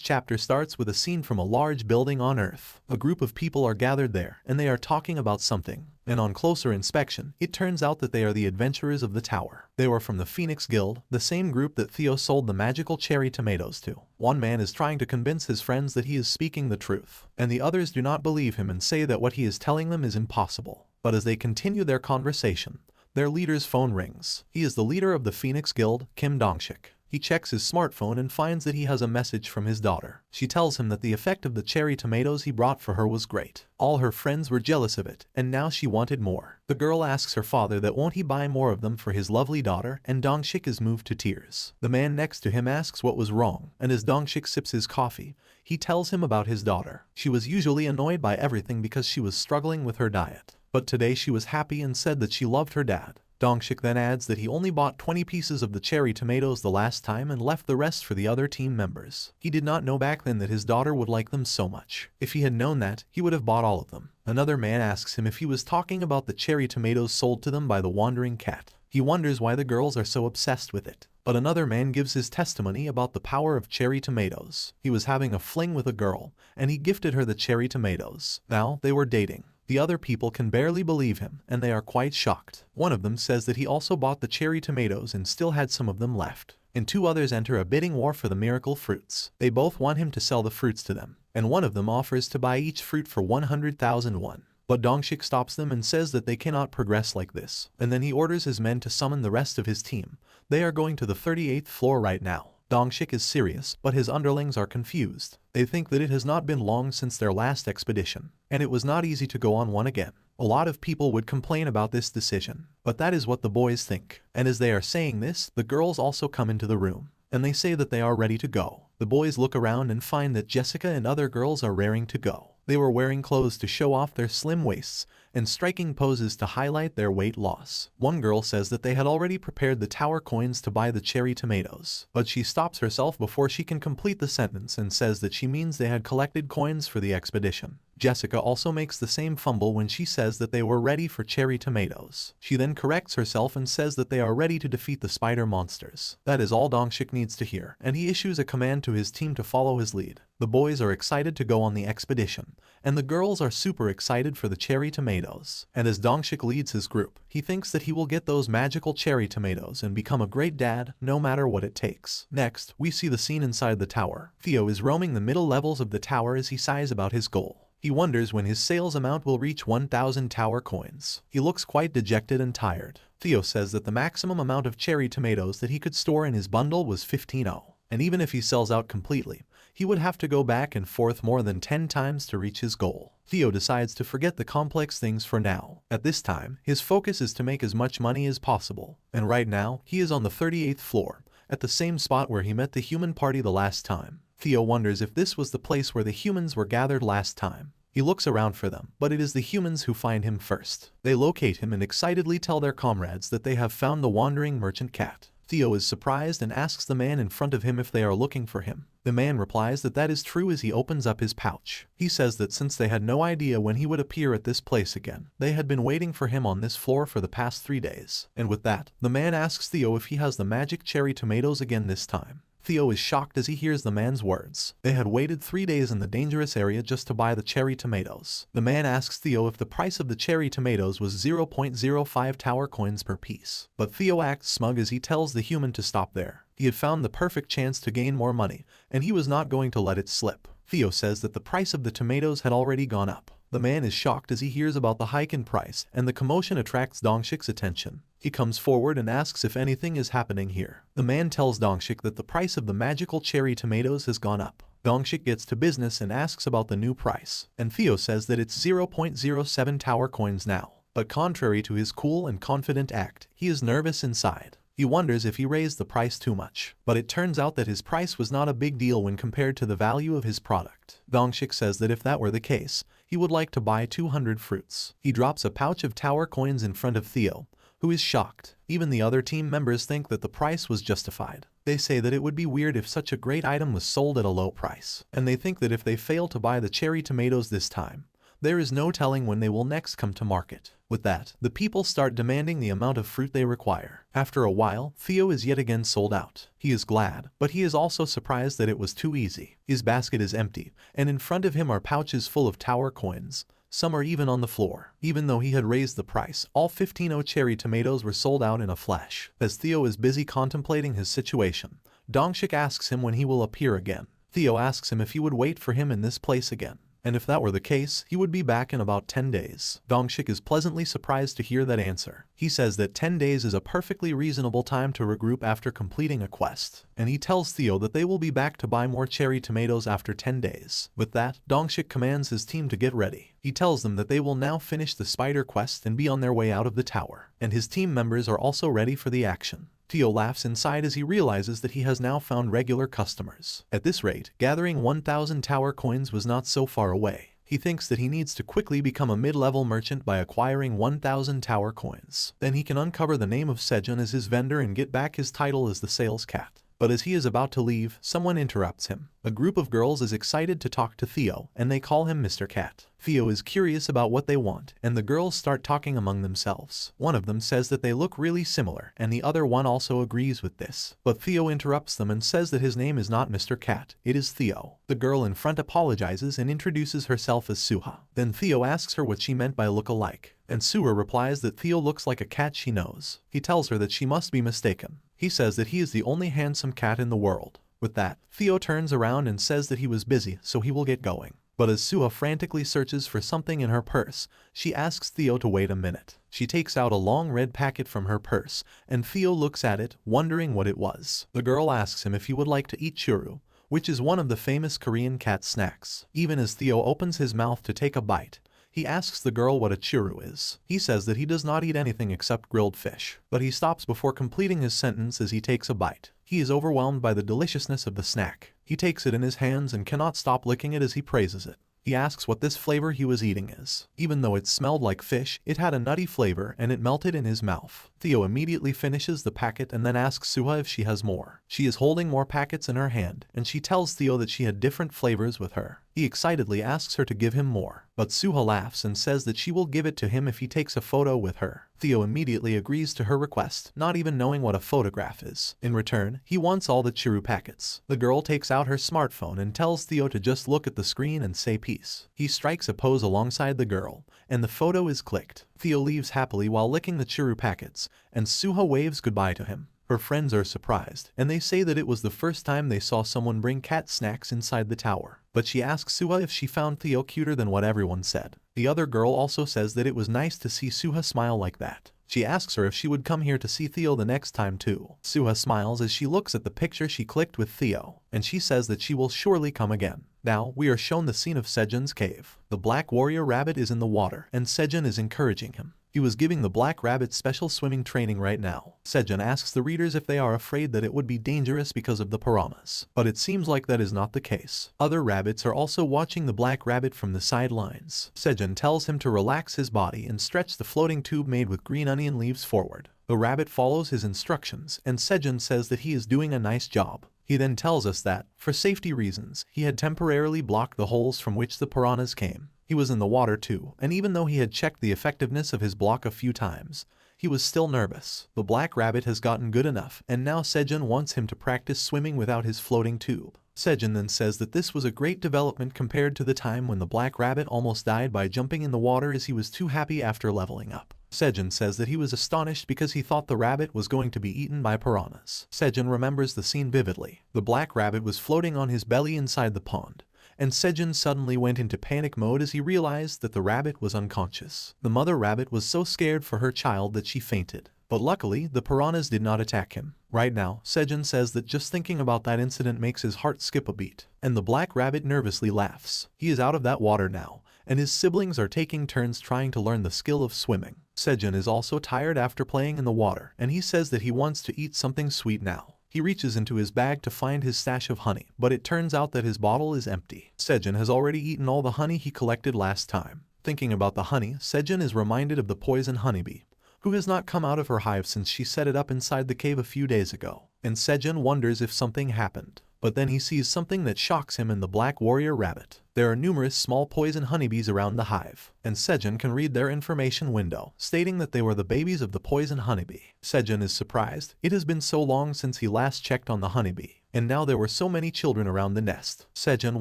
chapter starts with a scene from a large building on Earth. A group of people are gathered there, and they are talking about something. And on closer inspection, it turns out that they are the adventurers of the tower. They were from the Phoenix Guild, the same group that Theo sold the magical cherry tomatoes to. One man is trying to convince his friends that he is speaking the truth, and the others do not believe him and say that what he is telling them is impossible. But as they continue their conversation, their leader's phone rings. He is the leader of the Phoenix Guild, Kim Dongshik. He checks his smartphone and finds that he has a message from his daughter. She tells him that the effect of the cherry tomatoes he brought for her was great. All her friends were jealous of it, and now she wanted more. The girl asks her father that won't he buy more of them for his lovely daughter, and Dongshik is moved to tears. The man next to him asks what was wrong, and as Dongshik sips his coffee, he tells him about his daughter. She was usually annoyed by everything because she was struggling with her diet. But today she was happy and said that she loved her dad. Dongshik then adds that he only bought 20 pieces of the cherry tomatoes the last time and left the rest for the other team members. He did not know back then that his daughter would like them so much. If he had known that, he would have bought all of them. Another man asks him if he was talking about the cherry tomatoes sold to them by the wandering cat. He wonders why the girls are so obsessed with it. But another man gives his testimony about the power of cherry tomatoes. He was having a fling with a girl, and he gifted her the cherry tomatoes. Now, they were dating. The other people can barely believe him, and they are quite shocked. One of them says that he also bought the cherry tomatoes and still had some of them left. And two others enter a bidding war for the miracle fruits. They both want him to sell the fruits to them, and one of them offers to buy each fruit for 100,000 won. But Dongshik stops them and says that they cannot progress like this, and then he orders his men to summon the rest of his team. They are going to the 38th floor right now. Dongshik is serious, but his underlings are confused. They think that it has not been long since their last expedition, and it was not easy to go on one again. A lot of people would complain about this decision, but that is what the boys think. And as they are saying this, the girls also come into the room, and they say that they are ready to go. The boys look around and find that Jessica and other girls are raring to go. They were wearing clothes to show off their slim waists and striking poses to highlight their weight loss. One girl says that they had already prepared the tower coins to buy the cherry tomatoes, but she stops herself before she can complete the sentence and says that she means they had collected coins for the expedition. Jessica also makes the same fumble when she says that they were ready for cherry tomatoes. She then corrects herself and says that they are ready to defeat the spider monsters. That is all Dongshik needs to hear, and he issues a command to his team to follow his lead. The boys are excited to go on the expedition, and the girls are super excited for the cherry tomatoes. And as Dongshik leads his group, he thinks that he will get those magical cherry tomatoes and become a great dad, no matter what it takes. Next, we see the scene inside the tower. Theo is roaming the middle levels of the tower as he sighs about his goal. He wonders when his sales amount will reach 1,000 tower coins. He looks quite dejected and tired. Theo says that the maximum amount of cherry tomatoes that he could store in his bundle was 15,000. And even if he sells out completely, he would have to go back and forth more than 10 times to reach his goal. Theo decides to forget the complex things for now. At this time, his focus is to make as much money as possible. And right now, he is on the 38th floor, at the same spot where he met the human party the last time. Theo wonders if this was the place where the humans were gathered last time. He looks around for them, but it is the humans who find him first. They locate him and excitedly tell their comrades that they have found the wandering merchant cat. Theo is surprised and asks the man in front of him if they are looking for him. The man replies that that is true as he opens up his pouch. He says that since they had no idea when he would appear at this place again, they had been waiting for him on this floor for the past 3 days. And with that, the man asks Theo if he has the magic cherry tomatoes again this time. Theo is shocked as he hears the man's words. They had waited 3 days in the dangerous area just to buy the cherry tomatoes. The man asks Theo if the price of the cherry tomatoes was 0.05 tower coins per piece. But Theo acts smug as he tells the human to stop there. He had found the perfect chance to gain more money, and he was not going to let it slip. Theo says that the price of the tomatoes had already gone up. The man is shocked as he hears about the hike in price, and the commotion attracts Dongshik's attention. He comes forward and asks if anything is happening here. The man tells Dongshik that the price of the magical cherry tomatoes has gone up. Dongshik gets to business and asks about the new price, and Theo says that it's 0.07 tower coins now. But contrary to his cool and confident act, he is nervous inside. He wonders if he raised the price too much, but it turns out that his price was not a big deal when compared to the value of his product. Dongshik says that if that were the case, he would like to buy 200 fruits. He drops a pouch of tower coins in front of Theo, who is shocked. Even the other team members think that the price was justified. They say that it would be weird if such a great item was sold at a low price, and they think that if they fail to buy the cherry tomatoes this time, there is no telling when they will next come to market. With that, the people start demanding the amount of fruit they require. After a while, Theo is yet again sold out. He is glad, but he is also surprised that it was too easy. His basket is empty, and in front of him are pouches full of tower coins. Some are even on the floor. Even though he had raised the price, all 15 cherry tomatoes were sold out in a flash. As Theo is busy contemplating his situation, Dongshik asks him when he will appear again. Theo asks him if he would wait for him in this place again, and if that were the case, he would be back in about 10 days. Dongshik is pleasantly surprised to hear that answer. He says that 10 days is a perfectly reasonable time to regroup after completing a quest, and he tells Theo that they will be back to buy more cherry tomatoes after 10 days. With that, Dongshik commands his team to get ready. He tells them that they will now finish the spider quest and be on their way out of the tower, and his team members are also ready for the action. Theo laughs inside as he realizes that he has now found regular customers. At this rate, gathering 1,000 tower coins was not so far away. He thinks that he needs to quickly become a mid-level merchant by acquiring 1,000 tower coins. Then he can uncover the name of Sejun as his vendor and get back his title as the sales cat. But as he is about to leave, someone interrupts him. A group of girls is excited to talk to Theo, and they call him Mr. Cat. Theo is curious about what they want, and the girls start talking among themselves. One of them says that they look really similar, and the other one also agrees with this. But Theo interrupts them and says that his name is not Mr. Cat, it is Theo. The girl in front apologizes and introduces herself as Suha. Then Theo asks her what she meant by look-alike, and Suha replies that Theo looks like a cat she knows. He tells her that she must be mistaken. He says that he is the only handsome cat in the world. With that, Theo turns around and says that he was busy, so he will get going. But as Suha frantically searches for something in her purse, she asks Theo to wait a minute. She takes out a long red packet from her purse, and Theo looks at it, wondering what it was. The girl asks him if he would like to eat churu, which is one of the famous Korean cat snacks. Even as Theo opens his mouth to take a bite, he asks the girl what a churu is. He says that he does not eat anything except grilled fish, but he stops before completing his sentence as he takes a bite. He is overwhelmed by the deliciousness of the snack. He takes it in his hands and cannot stop licking it as he praises it. He asks what this flavor he was eating is. Even though it smelled like fish, it had a nutty flavor and it melted in his mouth. Theo immediately finishes the packet and then asks Suha if she has more. She is holding more packets in her hand, and she tells Theo that she had different flavors with her. He excitedly asks her to give him more, but Suha laughs and says that she will give it to him if he takes a photo with her. Theo immediately agrees to her request, not even knowing what a photograph is. In return, he wants all the churu packets. The girl takes out her smartphone and tells Theo to just look at the screen and say peace. He strikes a pose alongside the girl, and the photo is clicked. Theo leaves happily while licking the churu packets, and Suha waves goodbye to him. Her friends are surprised, and they say that it was the first time they saw someone bring cat snacks inside the tower. But she asks Suha if she found Theo cuter than what everyone said. The other girl also says that it was nice to see Suha smile like that. She asks her if she would come here to see Theo the next time too. Suha smiles as she looks at the picture she clicked with Theo, and she says that she will surely come again. Now, we are shown the scene of Sejun's cave. The black warrior rabbit is in the water, and Sejun is encouraging him. He was giving the black rabbit special swimming training right now. Sejun asks the readers if they are afraid that it would be dangerous because of the piranhas. But it seems like that is not the case. Other rabbits are also watching the black rabbit from the sidelines. Sejun tells him to relax his body and stretch the floating tube made with green onion leaves forward. The rabbit follows his instructions, and Sejun says that he is doing a nice job. He then tells us that, for safety reasons, he had temporarily blocked the holes from which the piranhas came. He was in the water too, and even though he had checked the effectiveness of his block a few times, he was still nervous. The black rabbit has gotten good enough, and now Sejun wants him to practice swimming without his floating tube. Sejun then says that this was a great development compared to the time when the black rabbit almost died by jumping in the water as he was too happy after leveling up. Sejun says that he was astonished because he thought the rabbit was going to be eaten by piranhas. Sejun remembers the scene vividly. The black rabbit was floating on his belly inside the pond, and Sejun suddenly went into panic mode as he realized that the rabbit was unconscious. The mother rabbit was so scared for her child that she fainted. But luckily, the piranhas did not attack him. Right now, Sejun says that just thinking about that incident makes his heart skip a beat. And the black rabbit nervously laughs. He is out of that water now, and his siblings are taking turns trying to learn the skill of swimming. Sejun is also tired after playing in the water, and he says that he wants to eat something sweet now. He reaches into his bag to find his stash of honey, but it turns out that his bottle is empty. Sejun has already eaten all the honey he collected last time. Thinking about the honey, Sejun is reminded of the poison honeybee, who has not come out of her hive since she set it up inside the cave a few days ago. And Sejun wonders if something happened. But then he sees something that shocks him in the black warrior rabbit. There are numerous small poison honeybees around the hive, and Sejun can read their information window, stating that they were the babies of the poison honeybee. Sejun is surprised. It has been so long since he last checked on the honeybee, and now there were so many children around the nest. Sejun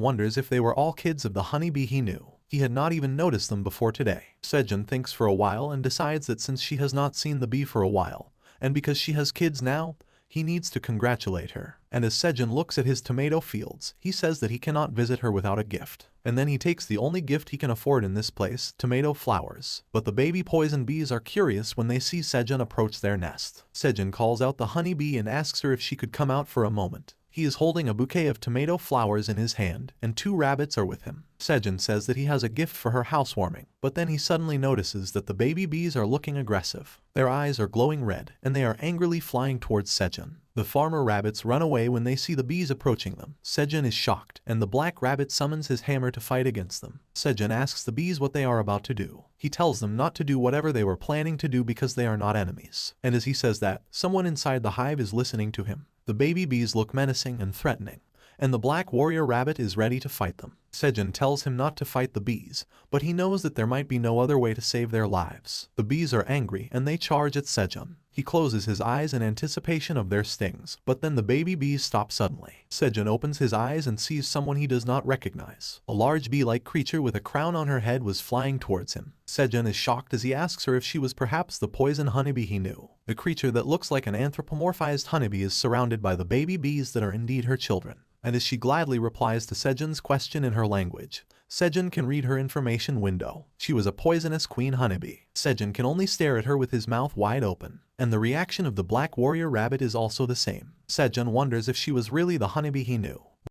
wonders if they were all kids of the honeybee he knew. He had not even noticed them before today. Sejun thinks for a while and decides that since she has not seen the bee for a while, and because she has kids now, he needs to congratulate her. And as Sejun looks at his tomato fields, he says that he cannot visit her without a gift. And then he takes the only gift he can afford in this place, tomato flowers. But the baby poison bees are curious when they see Sejun approach their nest. Sejun calls out the honeybee and asks her if she could come out for a moment. He is holding a bouquet of tomato flowers in his hand, and 2 rabbits are with him. Sejun says that he has a gift for her housewarming, but then he suddenly notices that the baby bees are looking aggressive. Their eyes are glowing red, and they are angrily flying towards Sejun. The farmer rabbits run away when they see the bees approaching them. Sejun is shocked, and the black rabbit summons his hammer to fight against them. Sejun asks the bees what they are about to do. He tells them not to do whatever they were planning to do because they are not enemies. And as he says that, someone inside the hive is listening to him. The baby bees look menacing and threatening, and the black warrior rabbit is ready to fight them. Sejun tells him not to fight the bees, but he knows that there might be no other way to save their lives. The bees are angry and they charge at Sejun. He closes his eyes in anticipation of their stings, but then the baby bees stop suddenly. Sejun opens his eyes and sees someone he does not recognize. A large bee-like creature with a crown on her head was flying towards him. Sejun is shocked as he asks her if she was perhaps the poison honeybee he knew. The creature that looks like an anthropomorphized honeybee is surrounded by the baby bees that are indeed her children. And as she gladly replies to Sejun's question in her language, Sejun can read her information window. She was a poisonous queen honeybee. Sejun can only stare at her with his mouth wide open, and the reaction of the black warrior rabbit is also the same. Sejun wonders if she was really the honeybee he knew.